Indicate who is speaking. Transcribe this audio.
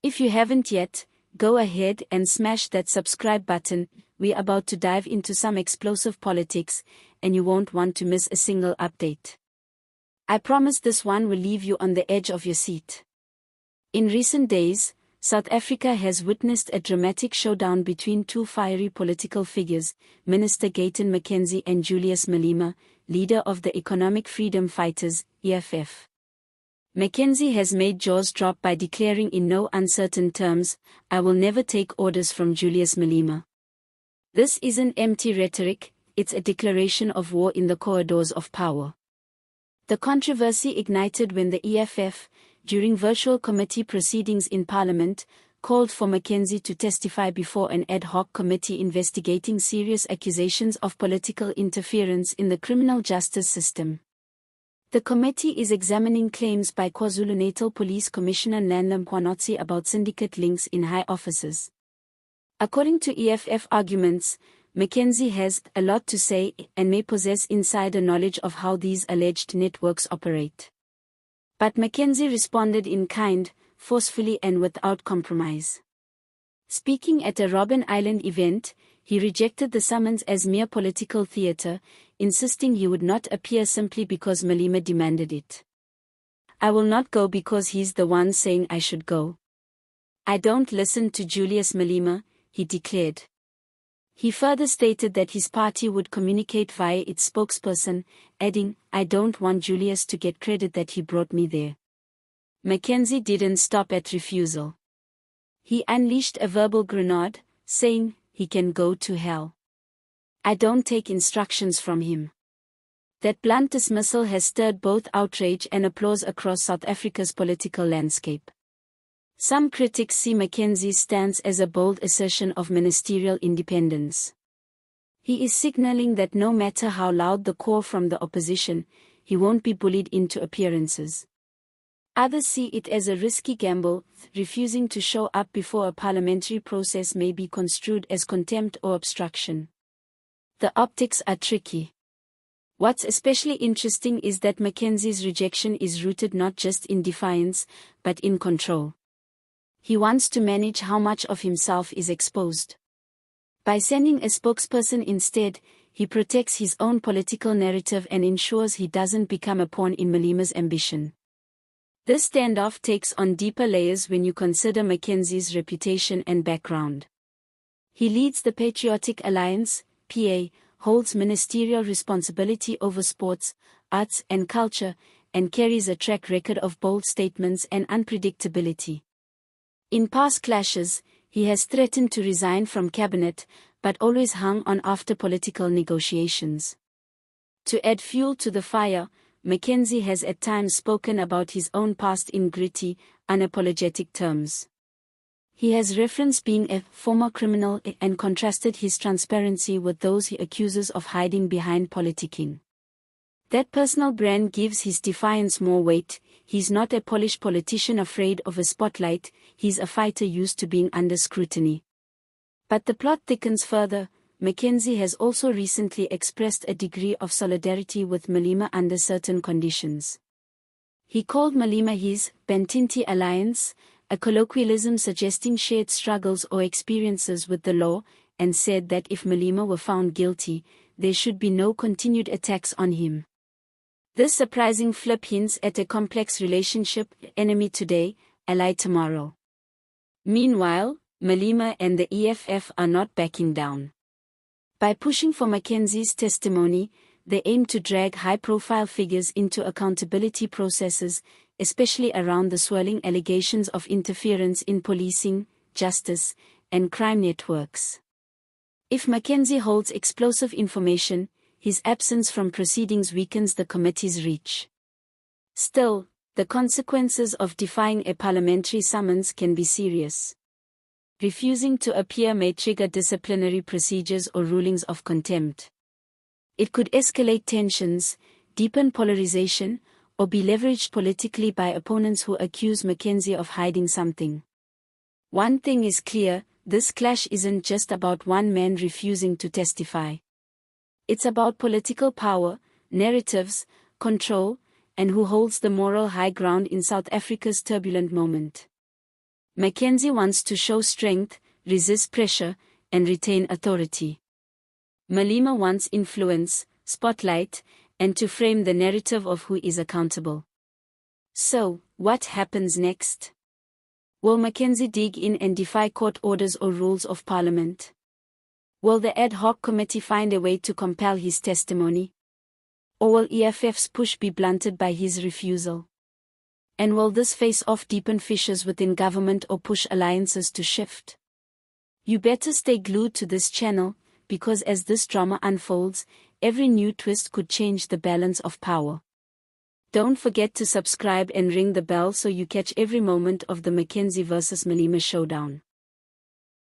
Speaker 1: If you haven't yet, go ahead and smash that subscribe button. We're about to dive into some explosive politics, and you won't want to miss a single update. I promise this one will leave you on the edge of your seat. In recent days, South Africa has witnessed a dramatic showdown between two fiery political figures, Minister Gayton McKenzie and Julius Malema, leader of the Economic Freedom Fighters, EFF. McKenzie has made jaws drop by declaring in no uncertain terms, "I will never take orders from Julius Malema." This isn't empty rhetoric, it's a declaration of war in the corridors of power. The controversy ignited when the EFF, during virtual committee proceedings in Parliament, called for McKenzie to testify before an ad hoc committee investigating serious accusations of political interference in the criminal justice system. The committee is examining claims by KwaZulu-Natal Police Commissioner Nanla Mkhwanotsi about syndicate links in high offices. According to EFF arguments, McKenzie has a lot to say and may possess insider knowledge of how these alleged networks operate. But McKenzie responded in kind, forcefully and without compromise. Speaking at a Robben Island event, he rejected the summons as mere political theatre, insisting he would not appear simply because Malema demanded it. "I will not go because he's the one saying I should go. I don't listen to Julius Malema," he declared. He further stated that his party would communicate via its spokesperson, adding, "I don't want Julius to get credit that he brought me there." McKenzie didn't stop at refusal. He unleashed a verbal grenade, saying, "He can go to hell. I don't take instructions from him." That blunt dismissal has stirred both outrage and applause across South Africa's political landscape. Some critics see McKenzie's stance as a bold assertion of ministerial independence. He is signaling that no matter how loud the call from the opposition, he won't be bullied into appearances. Others see it as a risky gamble. Refusing to show up before a parliamentary process may be construed as contempt or obstruction. The optics are tricky. What's especially interesting is that McKenzie's rejection is rooted not just in defiance, but in control. He wants to manage how much of himself is exposed. By sending a spokesperson instead, he protects his own political narrative and ensures he doesn't become a pawn in Malema's ambition. This standoff takes on deeper layers when you consider McKenzie's reputation and background. He leads the Patriotic Alliance, PA, holds ministerial responsibility over sports, arts and culture, and carries a track record of bold statements and unpredictability. In past clashes, he has threatened to resign from cabinet, but always hung on after political negotiations. To add fuel to the fire, McKenzie has at times spoken about his own past in gritty, unapologetic terms. He has referenced being a former criminal and contrasted his transparency with those he accuses of hiding behind politicking. That personal brand gives his defiance more weight. He's not a polished politician afraid of a spotlight, he's a fighter used to being under scrutiny. But the plot thickens further. McKenzie has also recently expressed a degree of solidarity with Malema under certain conditions. He called Malema his Bantinti Alliance, a colloquialism suggesting shared struggles or experiences with the law, and said that if Malema were found guilty, there should be no continued attacks on him. This surprising flip hints at a complex relationship, enemy today, ally tomorrow. Meanwhile, Malema and the EFF are not backing down. By pushing for McKenzie's testimony, they aim to drag high-profile figures into accountability processes, especially around the swirling allegations of interference in policing, justice, and crime networks. If McKenzie holds explosive information, his absence from proceedings weakens the committee's reach. Still, the consequences of defying a parliamentary summons can be serious. Refusing to appear may trigger disciplinary procedures or rulings of contempt. It could escalate tensions, deepen polarization, or be leveraged politically by opponents who accuse McKenzie of hiding something. One thing is clear, this clash isn't just about one man refusing to testify. It's about political power, narratives, control, and who holds the moral high ground in South Africa's turbulent moment. McKenzie wants to show strength, resist pressure, and retain authority. Malema wants influence, spotlight, and to frame the narrative of who is accountable. So, what happens next? Will McKenzie dig in and defy court orders or rules of parliament? Will the ad hoc committee find a way to compel his testimony? Or will EFF's push be blunted by his refusal? And will this face-off deepen fissures within government or push alliances to shift? You better stay glued to this channel, because as this drama unfolds, every new twist could change the balance of power. Don't forget to subscribe and ring the bell so you catch every moment of the McKenzie vs. Malema showdown.